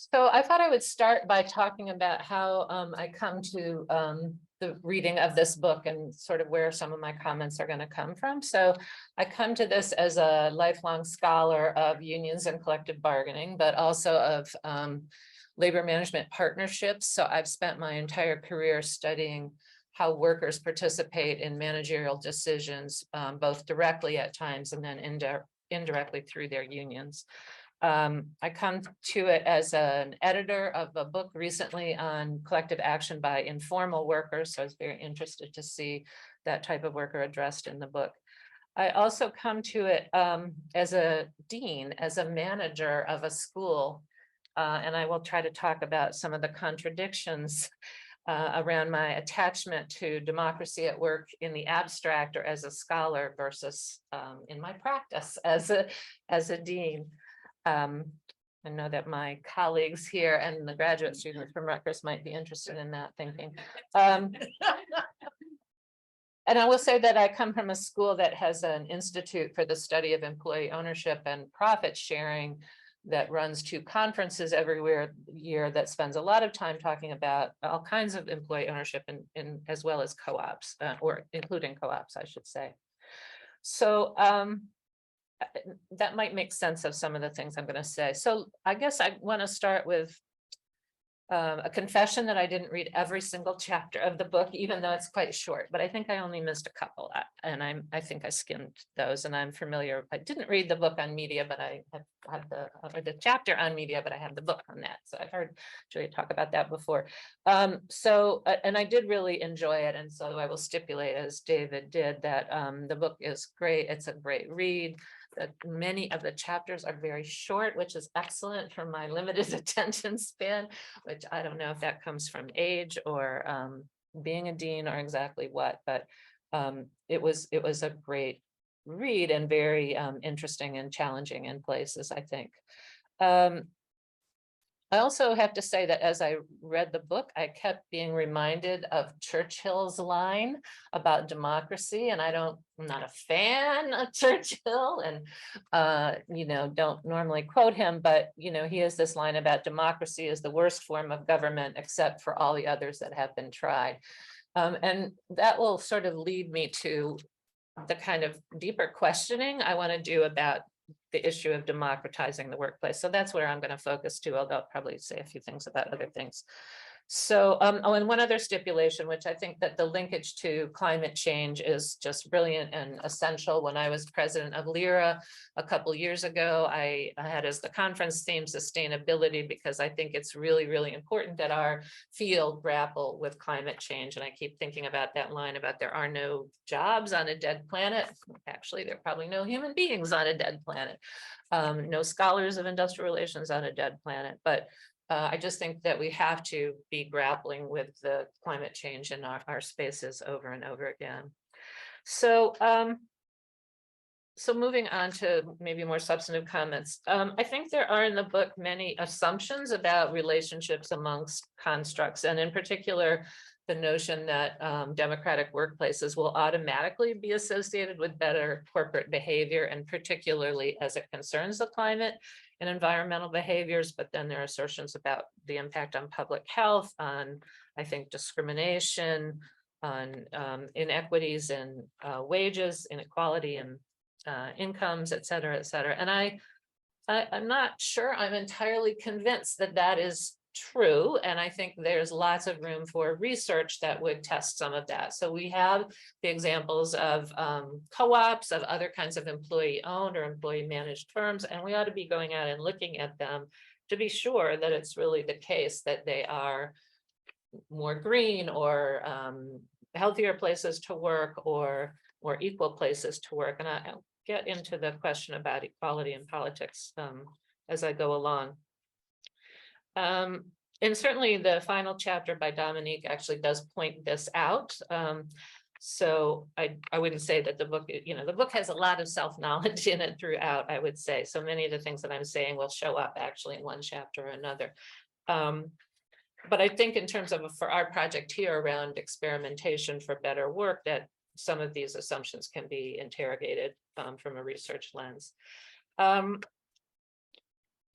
So I thought I would start by talking about how I come to the reading of this book and sort of where some of my comments are going to come from. So I come to this as a lifelong scholar of unions and collective bargaining, but also of labor management partnerships. So I've spent my entire career studying how workers participate in managerial decisions, both directly at times and then indirectly through their unions. I come to it as an editor of a book recently on collective action by informal workers. So I was very interested to see that type of worker addressed in the book. I also come to it as a dean, as a manager of a school. And I will try to talk about some of the contradictions around my attachment to democracy at work in the abstract or as a scholar versus in my practice as a dean. I know that my colleagues here and the graduate students from Rutgers might be interested in that thinking. And I will say that I come from a school that has an institute for the study of employee ownership and profit sharing that runs 2 conferences every year that spends a lot of time talking about all kinds of employee ownership and as well as co-ops, or including co-ops, I should say. So that might make sense of some of the things I'm going to say. So I guess I want to start with a confession that I didn't read every single chapter of the book, even though it's quite short, but I think I only missed a couple, and I think I skimmed those, and I'm familiar. I didn't read the book on media, but I have had the chapter on media, but I have the book on that. So I've heard Julia talk about that before. And I did really enjoy it, and so I will stipulate, as David did, that the book is great. It's a great read. That many of the chapters are very short, which is excellent for my limited attention span, which I don't know if that comes from age or being a dean or exactly what, but it was a great read and very interesting and challenging in places, I think. I also have to say that as I read the book, I kept being reminded of Churchill's line about democracy, and I'm not a fan of Churchill, and don't normally quote him, but he has this line about democracy is the worst form of government except for all the others that have been tried, and that will sort of lead me to the kind of deeper questioning I want to do about the issue of democratizing the workplace. So that's where I'm going to focus too, although I'll probably say a few things about other things. So, and one other stipulation, which I think that the linkage to climate change is just brilliant and essential. When I was president of LIRA a couple years ago, I had as the conference theme sustainability, because I think it's really, really important that our field grapple with climate change. And I keep thinking about that line about there are no jobs on a dead planet. Actually, there are probably no human beings on a dead planet. No scholars of industrial relations on a dead planet, but I just think that we have to be grappling with the climate change in our spaces over and over again. So, so moving on to maybe more substantive comments. I think there are in the book many assumptions about relationships amongst constructs, and in particular, the notion that democratic workplaces will automatically be associated with better corporate behavior, and particularly as it concerns the climate and environmental behaviors, but then there are assertions about the impact on public health, on, I think, discrimination, on inequities in wages, inequality in incomes, et cetera, et cetera. And I'm not sure I'm entirely convinced that that is true. And I think there's lots of room for research that would test some of that. So we have the examples of co-ops, of other kinds of employee-owned or employee-managed firms, and we ought to be going out and looking at them to be sure that it's really the case that they are more green or healthier places to work or equal places to work. And I'll get into the question about equality in politics as I go along. And certainly the final chapter by Dominique actually does point this out. So I wouldn't say that the book, the book has a lot of self-knowledge in it throughout, I would say. So many of the things that I'm saying will show up actually in one chapter or another. But I think in terms of for our project here around experimentation for better work, that some of these assumptions can be interrogated from a research lens.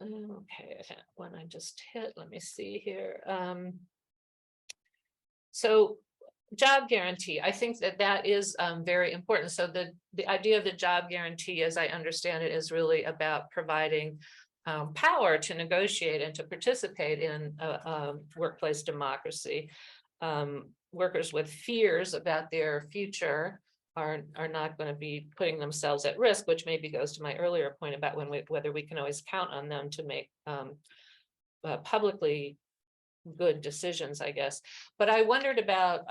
Okay, one I just hit, let me see here. So job guarantee, I think that that is very important. So the idea of the job guarantee, as I understand it, is really about providing power to negotiate and to participate in a workplace democracy. Workers with fears about their future are not going to be putting themselves at risk, which maybe goes to my earlier point about whether we can always count on them to make publicly good decisions, I guess. But I wondered about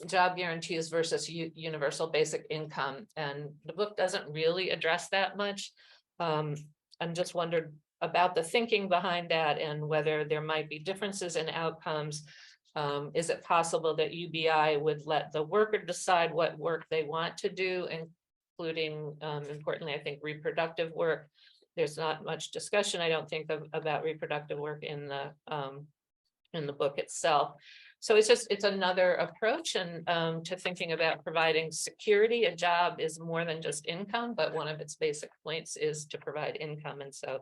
job guarantees versus universal basic income, and the book doesn't really address that much. I'm just wondered about the thinking behind that and whether there might be differences in outcomes. Is it possible that UBI would let the worker decide what work they want to do, including, importantly, I think reproductive work? There's not much discussion, I don't think, about reproductive work in the book itself. So it's another approach and to thinking about providing security. A job is more than just income, but one of its basic points is to provide income. And so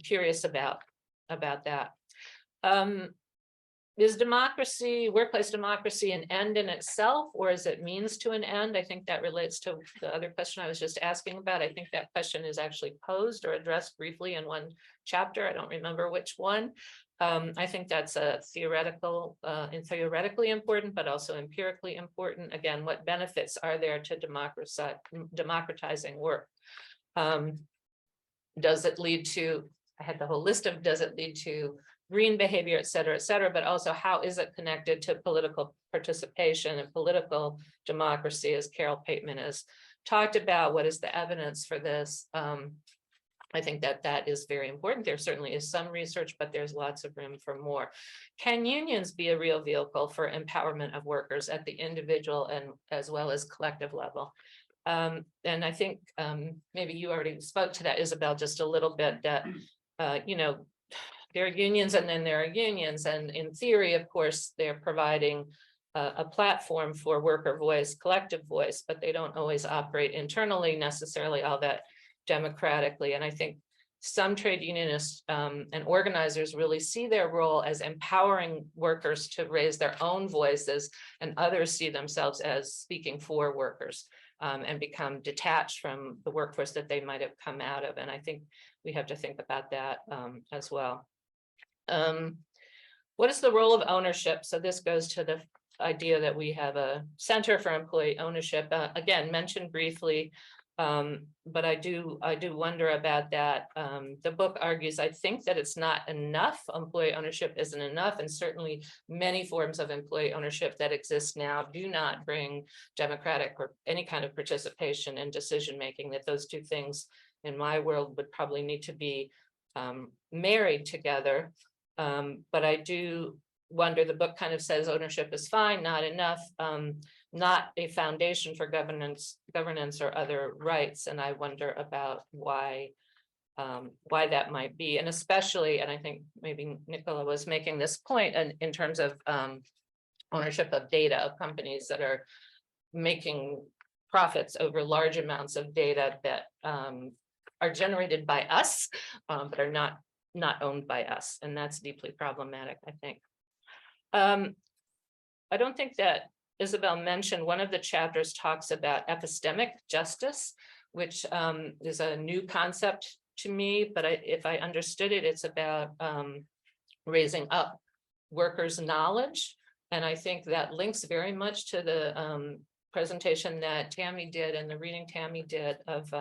curious about that. Is democracy, workplace democracy, an end in itself, or is it means to an end? I think that relates to the other question I was just asking about. I think that question is actually posed or addressed briefly in one chapter. I don't remember which one. I think that's a theoretical and theoretically important, but also empirically important. Again, what benefits are there to democratizing work? Does it lead to, I had the whole list of, does it lead to green behavior, et cetera, but also how is it connected to political participation and political democracy, as Carol Pateman has talked about? What is the evidence for this? I think that is very important. There certainly is some research, but there's lots of room for more. Can unions be a real vehicle for empowerment of workers at the individual and as well as collective level? And I think maybe you already spoke to that, Isabel, just a little bit, that, you know, there are unions and then there are unions. And in theory, of course, they're providing a platform for worker voice, collective voice, but they don't always operate internally necessarily all that democratically. And I think some trade unionists and organizers really see their role as empowering workers to raise their own voices, and others see themselves as speaking for workers and become detached from the workforce that they might have come out of. And I think we have to think about that as well. What is the role of ownership? So this goes to the idea that we have a Center for Employee Ownership, again, mentioned briefly, but I do wonder about that. The book argues, I think, that it's not enough. Employee ownership isn't enough, and certainly many forms of employee ownership that exist now do not bring democratic or any kind of participation in decision making. That those two things in my world would probably need to be married together. But I do wonder, the book kind of says ownership is fine, not enough, not a foundation for governance or other rights. And I wonder about why that might be. And especially, and I think maybe Nicola was making this point in terms of ownership of data of companies that are making profits over large amounts of data that are generated by us, but are not owned by us. And that's deeply problematic, I think. I don't think that Isabel mentioned, one of the chapters talks about epistemic justice, which is a new concept to me, but if I understood it, it's about raising up workers' knowledge. And I think that links very much to the presentation that Tammy did and the reading Tammy did of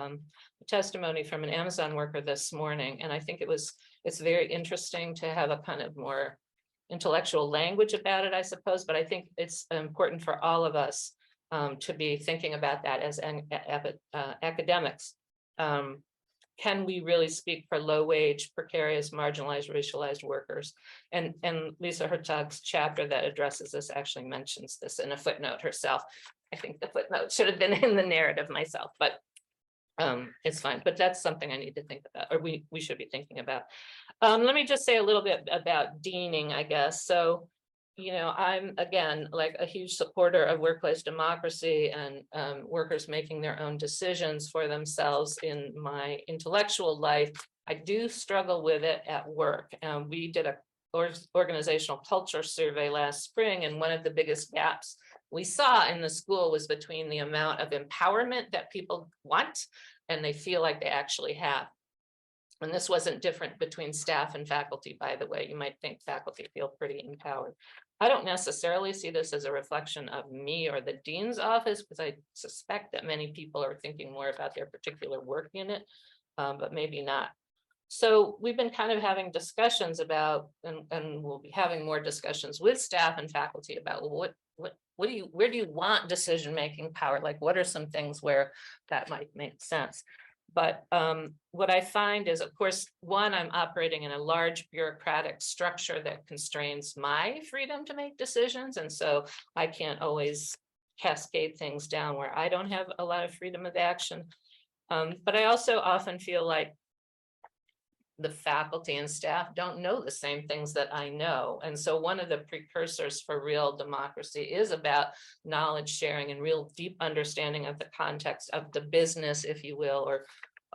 testimony from an Amazon worker this morning. And I think it's very interesting to have a kind of more intellectual language about it, I suppose, but I think it's important for all of us to be thinking about that as academics. Can we really speak for low wage, precarious, marginalized, racialized workers? And Lisa Herzog's chapter that addresses this actually mentions this in a footnote herself. I think the footnote should have been in the narrative myself, but it's fine. But that's something I need to think about, or we should be thinking about. Let me just say a little bit about deaning, I guess. So, you know, I'm, again, like a huge supporter of workplace democracy and workers making their own decisions for themselves in my intellectual life. I do struggle with it at work. We did a organizational culture survey last spring, and one of the biggest gaps we saw in the school was between the amount of empowerment that people want and they feel like they actually have. And this wasn't different between staff and faculty, by the way. You might think faculty feel pretty empowered. I don't necessarily see this as a reflection of me or the dean's office, because I suspect that many people are thinking more about their particular work unit, but maybe not. So we've been kind of having discussions about, and we'll be having more discussions with staff and faculty about where do you want decision-making power? Like, what are some things where that might make sense? But what I find is, of course, one, I'm operating in a large bureaucratic structure that constrains my freedom to make decisions. And so I can't always cascade things down where I don't have a lot of freedom of action. But I also often feel like the faculty and staff don't know the same things that I know. And so one of the precursors for real democracy is about knowledge sharing and real deep understanding of the context of the business, if you will,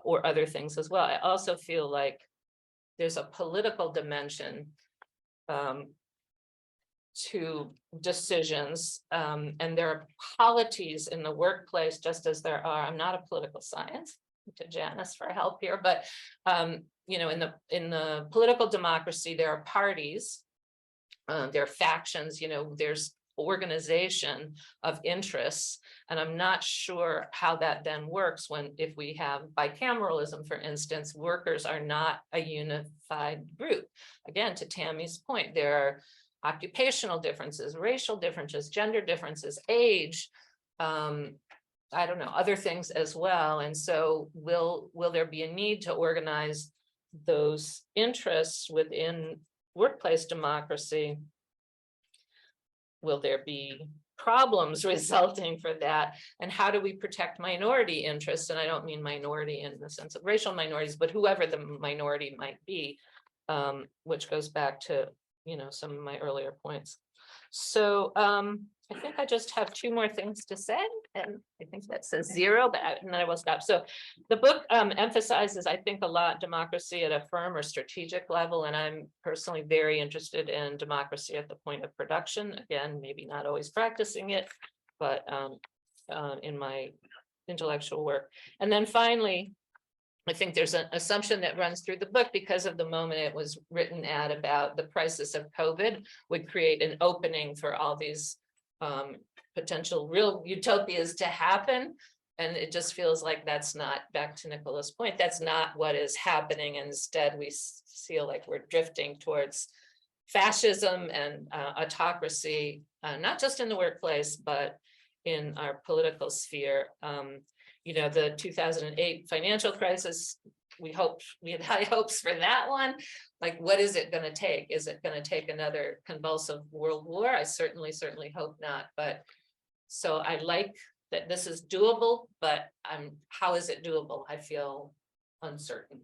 or other things as well. I also feel like there's a political dimension to decisions, and there are polities in the workplace, just as there are. I'm not a political science, to Janice for help here, but you know, in the political democracy, there are parties, there are factions, you know, there's organization of interests, and I'm not sure how that then works when, if we have bicameralism, for instance, workers are not a unified group. Again, to Tammy's point, there are occupational differences, racial differences, gender differences, age, I don't know, other things as well. And so will there be a need to organize those interests within workplace democracy? Will there be problems resulting for that? And how do we protect minority interests? And I don't mean minority in the sense of racial minorities, but whoever the minority might be, which goes back to, you know, some of my earlier points. So I think I just have two more things to say, and I think that says 0, but and then I will stop. So the book emphasizes, I think, a lot democracy at a firm or strategic level, and I'm personally very interested in democracy at the point of production. Again, maybe not always practicing it, but in my intellectual work. And then finally, I think there's an assumption that runs through the book because of the moment it was written at about the crisis of COVID would create an opening for all these potential real utopias to happen. And it just feels like that's not, back to Nicola's point, that's not what is happening. Instead, we feel like we're drifting towards fascism and autocracy, not just in the workplace, but in our political sphere. You know, the 2008 financial crisis, we had high hopes for that one. Like, what is it going to take? Is it going to take another convulsive world war? I certainly hope not. But so I like that this is doable, but how is it doable? I feel uncertain.